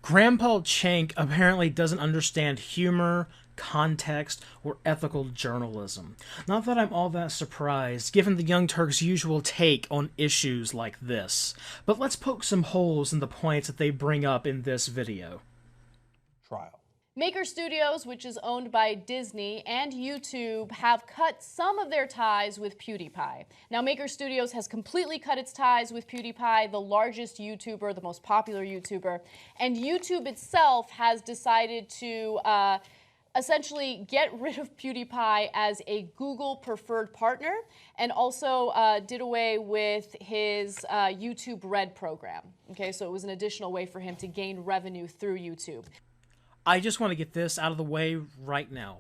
Grandpa Chank apparently doesn't understand humor, context, or ethical journalism. Not that I'm all that surprised, given the Young Turks' usual take on issues like this. But let's poke some holes in the points that they bring up in this video. Trial. Maker Studios, which is owned by Disney, and YouTube have cut some of their ties with PewDiePie. Now, Maker Studios has completely cut its ties with PewDiePie, the largest YouTuber, the most popular YouTuber, and YouTube itself has decided to essentially get rid of PewDiePie as a Google preferred partner, and also did away with his YouTube Red program. Okay, so it was an additional way for him to gain revenue through YouTube. I just want to get this out of the way right now.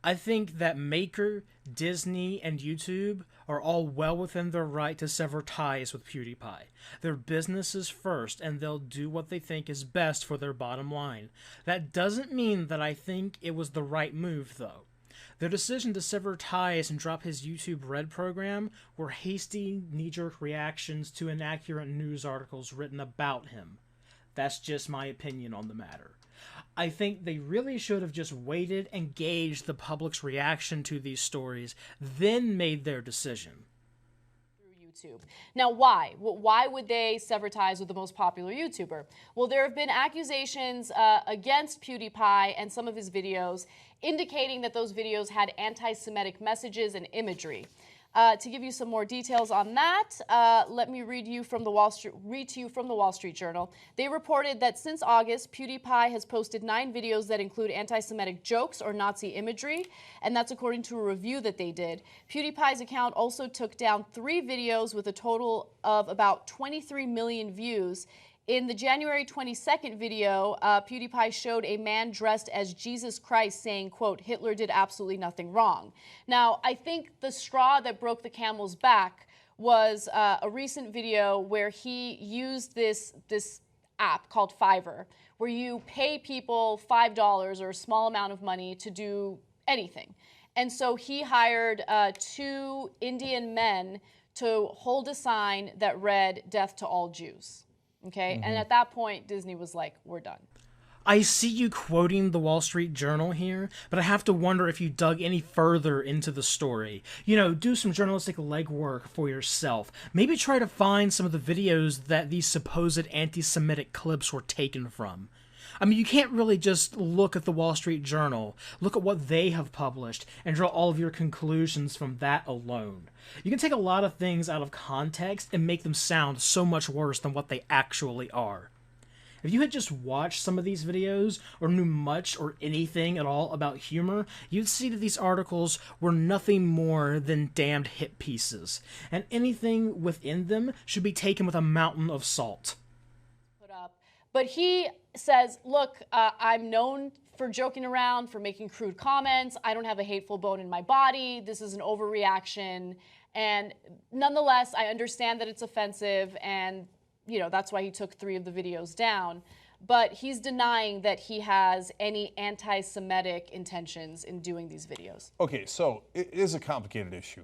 I think that Maker, Disney, and YouTube are all well within their right to sever ties with PewDiePie. Their businesses first, and they'll do what they think is best for their bottom line. That doesn't mean that I think it was the right move, though. Their decision to sever ties and drop his YouTube Red program were hasty, knee-jerk reactions to inaccurate news articles written about him. That's just my opinion on the matter. I think they really should have just waited and gauged the public's reaction to these stories, then made their decision. Through YouTube. Now, why? Why would they sever ties with the most popular YouTuber? Well, there have been accusations against PewDiePie and some of his videos indicating that those videos had anti-Semitic messages and imagery. To give you some more details on that, let me read to you from the Wall Street Journal. They reported that since August, PewDiePie has posted 9 videos that include anti-Semitic jokes or Nazi imagery, and that's according to a review that they did. PewDiePie's account also took down 3 videos with a total of about 23 million views. In the January 22nd video, PewDiePie showed a man dressed as Jesus Christ saying, quote, "Hitler did absolutely nothing wrong." Now, I think the straw that broke the camel's back was a recent video where he used this app called Fiverr, where you pay people $5 or a small amount of money to do anything. And so he hired 2 Indian men to hold a sign that read, "Death to all Jews." Okay, and at that point, Disney was like, we're done. I see you quoting the Wall Street Journal here, but I have to wonder if you dug any further into the story. You know, do some journalistic legwork for yourself. Maybe try to find some of the videos that these supposed anti-Semitic clips were taken from. I mean, you can't really just look at the Wall Street Journal, look at what they have published, and draw all of your conclusions from that alone. You can take a lot of things out of context and make them sound so much worse than what they actually are. If you had just watched some of these videos, or knew much or anything at all about humor, you'd see that these articles were nothing more than damned hit pieces, and anything within them should be taken with a mountain of salt. But he says, look, I'm known for joking around, for making crude comments. I don't have a hateful bone in my body. This is an overreaction. And nonetheless, I understand that it's offensive, and that's why he took 3 of the videos down. But he's denying that he has any anti-Semitic intentions in doing these videos. Okay, so it is a complicated issue.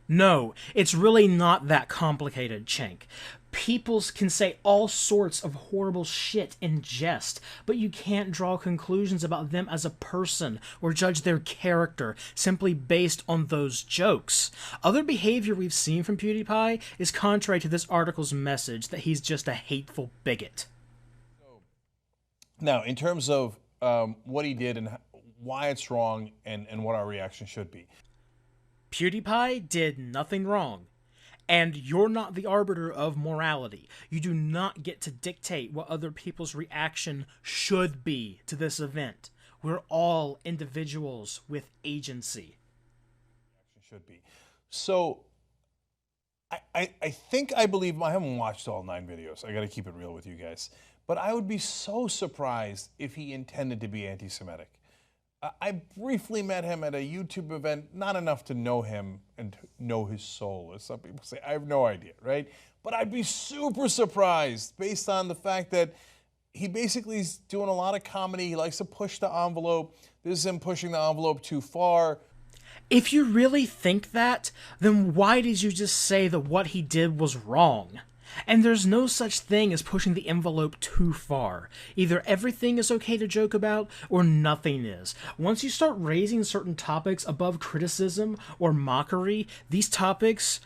No, it's really not that complicated, Chank. People can say all sorts of horrible shit in jest, but you can't draw conclusions about them as a person or judge their character simply based on those jokes. Other behavior we've seen from PewDiePie is contrary to this article's message that he's just a hateful bigot. Now, in terms of what he did and why it's wrong and what our reaction should be. PewDiePie did nothing wrong. And you're not the arbiter of morality. You do not get to dictate what other people's reaction should be to this event. We're all individuals with agency. Should be. So, I think I believe, I haven't watched all 9 videos. I got to keep it real with you guys. But I would be so surprised if he intended to be anti-Semitic. I briefly met him at a YouTube event, not enough to know him and know his soul, as some people say. I have no idea, right? But I'd be super surprised based on the fact that he basically is doing a lot of comedy. He likes to push the envelope. This is him pushing the envelope too far. If you really think that, then why did you just say that what he did was wrong? And there's no such thing as pushing the envelope too far. Either everything is okay to joke about, or nothing is. Once you start raising certain topics above criticism or mockery, these topics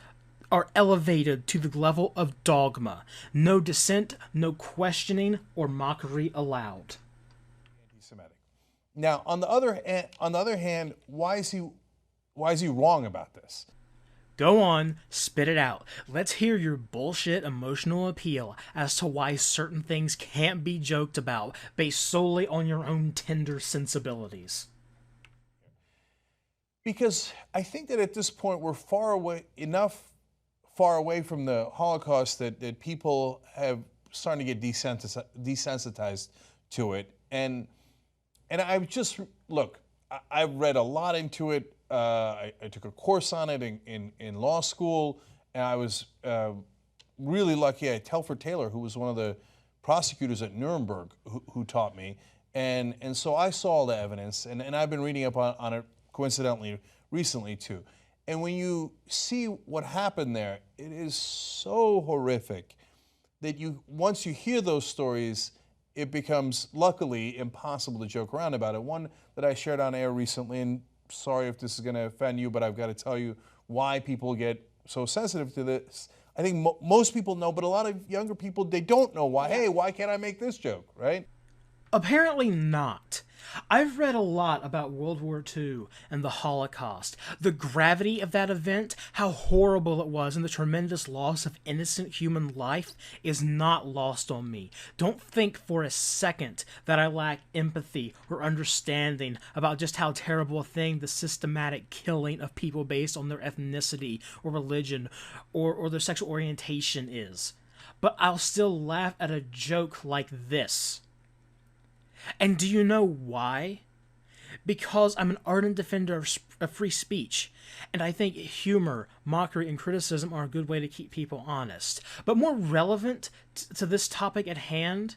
are elevated to the level of dogma. No dissent, no questioning, or mockery allowed. Anti-Semitic. Now, on the other hand, why is he wrong about this? Go on, spit it out. Let's hear your bullshit emotional appeal as to why certain things can't be joked about based solely on your own tender sensibilities. Because I think that at this point we're far away from the Holocaust that people have starting to get desensitized to it. And I've just, look, I've read a lot into it. I took a course on it in law school, and I was really lucky. I had Telford Taylor, who was one of the prosecutors at Nuremberg, who taught me. And so I saw all the evidence, and I've been reading up on it coincidentally recently too. And when you see what happened there, it is so horrific that once you hear those stories, it becomes, luckily, impossible to joke around about it. One that I shared on air recently, and sorry if this is going to offend you, but I've got to tell you why people get so sensitive to this. I think most people know, but a lot of younger people, they don't know why. Hey, why can't I make this joke, right? Apparently not. I've read a lot about World War II and the Holocaust, the gravity of that event, how horrible it was, and the tremendous loss of innocent human life is not lost on me. Don't think for a second that I lack empathy or understanding about just how terrible a thing the systematic killing of people based on their ethnicity or religion or their sexual orientation is. But I'll still laugh at a joke like this. And do you know why? Because I'm an ardent defender of free speech, and I think humor, mockery, and criticism are a good way to keep people honest. But more relevant to this topic at hand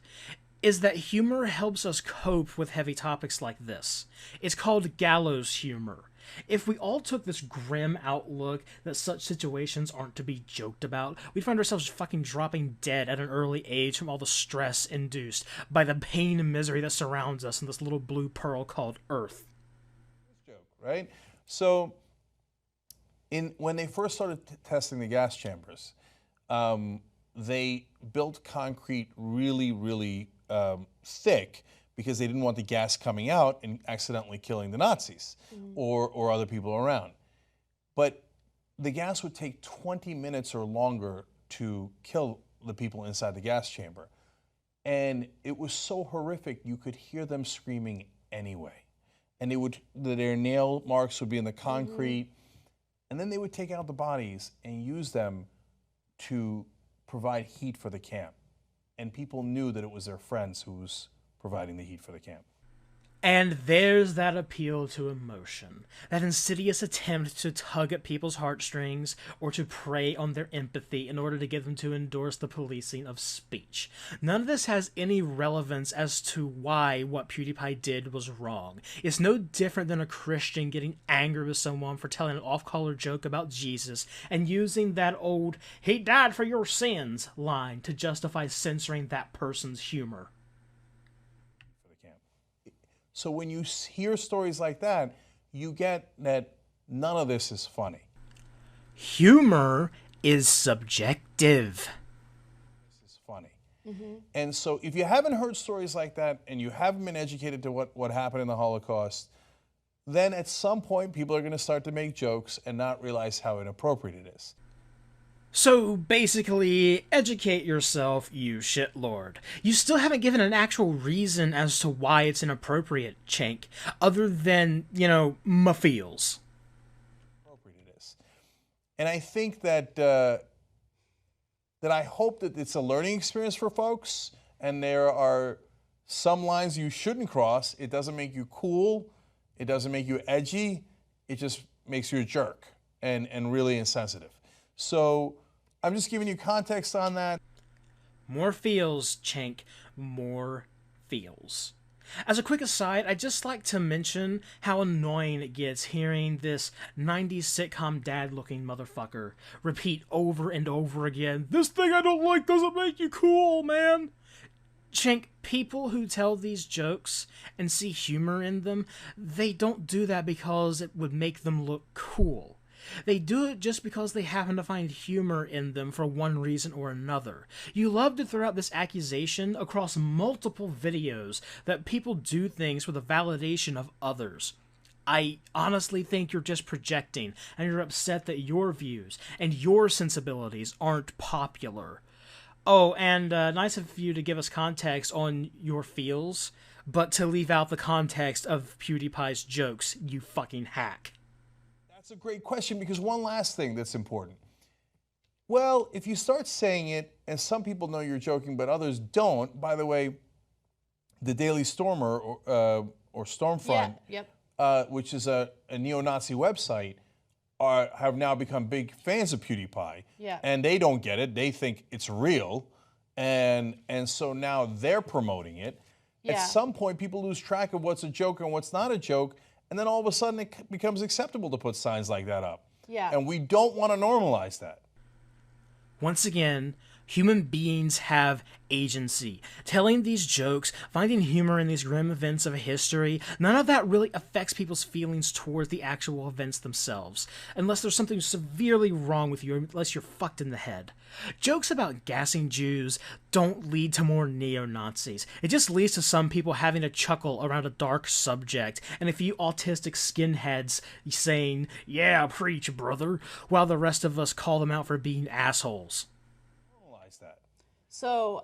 is that humor helps us cope with heavy topics like this. It's called gallows humor. If we all took this grim outlook that such situations aren't to be joked about, we'd find ourselves fucking dropping dead at an early age from all the stress induced by the pain and misery that surrounds us in this little blue pearl called Earth. Joke, right? So, when they first started testing the gas chambers, they built concrete really, really thick, because they didn't want the gas coming out and accidentally killing the Nazis or other people around. But the gas would take 20 minutes or longer to kill the people inside the gas chamber. And it was so horrific, you could hear them screaming anyway. And their nail marks would be in the concrete. And then they would take out the bodies and use them to provide heat for the camp. And people knew that it was their friends who was providing the heat for the camp. And there's that appeal to emotion, that insidious attempt to tug at people's heartstrings or to prey on their empathy in order to get them to endorse the policing of speech. None of this has any relevance as to why what PewDiePie did was wrong. It's no different than a Christian getting angry with someone for telling an off-color joke about Jesus and using that old "he died for your sins" line to justify censoring that person's humor. So when you hear stories like that, you get that none of this is funny. Humor is subjective. This is funny. And so if you haven't heard stories like that and you haven't been educated to what happened in the Holocaust, then at some point people are going to start to make jokes and not realize how inappropriate it is. So basically, educate yourself, you shitlord. You still haven't given an actual reason as to why it's inappropriate, Chank, other than, my feels. Appropriate it is. And I think that I hope that it's a learning experience for folks, and there are some lines you shouldn't cross. It doesn't make you cool. It doesn't make you edgy. It just makes you a jerk and really insensitive. So I'm just giving you context on that. More feels, Chank. More feels. As a quick aside, I'd just like to mention how annoying it gets hearing this 90s sitcom dad-looking motherfucker repeat over and over again, "This thing I don't like doesn't make you cool, man." Chink, people who tell these jokes and see humor in them, they don't do that because it would make them look cool. They do it just because they happen to find humor in them for one reason or another. You love to throw out this accusation across multiple videos that people do things for the validation of others. I honestly think you're just projecting, and you're upset that your views and your sensibilities aren't popular. Oh, and nice of you to give us context on your feels, but to leave out the context of PewDiePie's jokes, you fucking hack. That's a great question, because one last thing that's important. Well, if you start saying it, and some people know you're joking, but others don't. By the way, the Daily Stormer, or Stormfront, which is a neo-Nazi website, have now become big fans of PewDiePie. Yeah. And they don't get it. They think it's real. And so now they're promoting it. Yeah. At some point, people lose track of what's a joke and what's not a joke. And then all of a sudden, it becomes acceptable to put signs like that up. Yeah. And we don't want to normalize that. Once again, human beings have agency. Telling these jokes, finding humor in these grim events of history, none of that really affects people's feelings towards the actual events themselves, unless there's something severely wrong with you, unless you're fucked in the head. Jokes about gassing Jews don't lead to more neo-Nazis. It just leads to some people having a chuckle around a dark subject, and a few autistic skinheads saying, "Yeah, preach, brother," while the rest of us call them out for being assholes. That. So,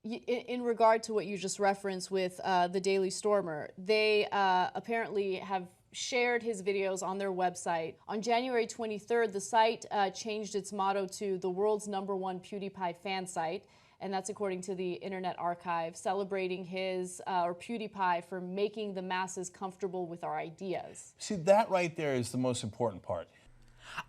in regard to what you just referenced with the Daily Stormer, they apparently have shared his videos on their website. On January 23rd, the site changed its motto to the world's #1 PewDiePie fan site, and that's according to the Internet Archive, celebrating his, or PewDiePie, for making the masses comfortable with our ideas. See, that right there is the most important part.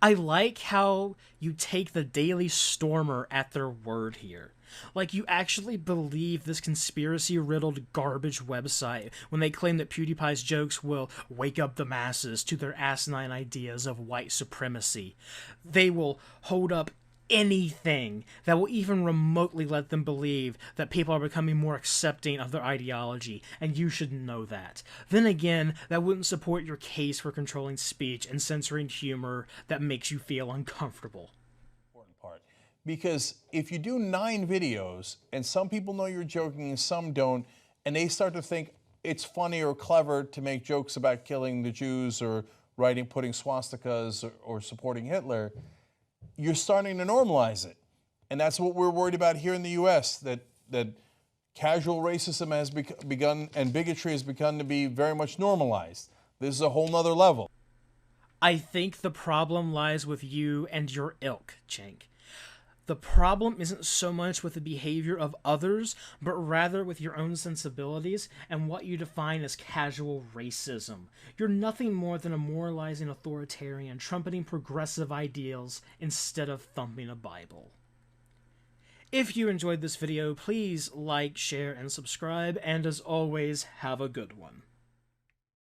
I like how you take the Daily Stormer at their word here. Like, you actually believe this conspiracy-riddled garbage website when they claim that PewDiePie's jokes will wake up the masses to their asinine ideas of white supremacy. They will hold up anything that will even remotely let them believe that people are becoming more accepting of their ideology, and you should know that. Then again, that wouldn't support your case for controlling speech and censoring humor that makes you feel uncomfortable. Important part. Because if you do 9 videos, and some people know you're joking and some don't, and they start to think it's funny or clever to make jokes about killing the Jews or putting swastikas or supporting Hitler, you're starting to normalize it. And that's what we're worried about here in the U.S., that casual racism has begun, and bigotry has begun to be very much normalized. This is a whole nother level. I think the problem lies with you and your ilk, Chink. The problem isn't so much with the behavior of others, but rather with your own sensibilities and what you define as casual racism. You're nothing more than a moralizing authoritarian trumpeting progressive ideals instead of thumping a Bible. If you enjoyed this video, please like, share, and subscribe, and as always, have a good one.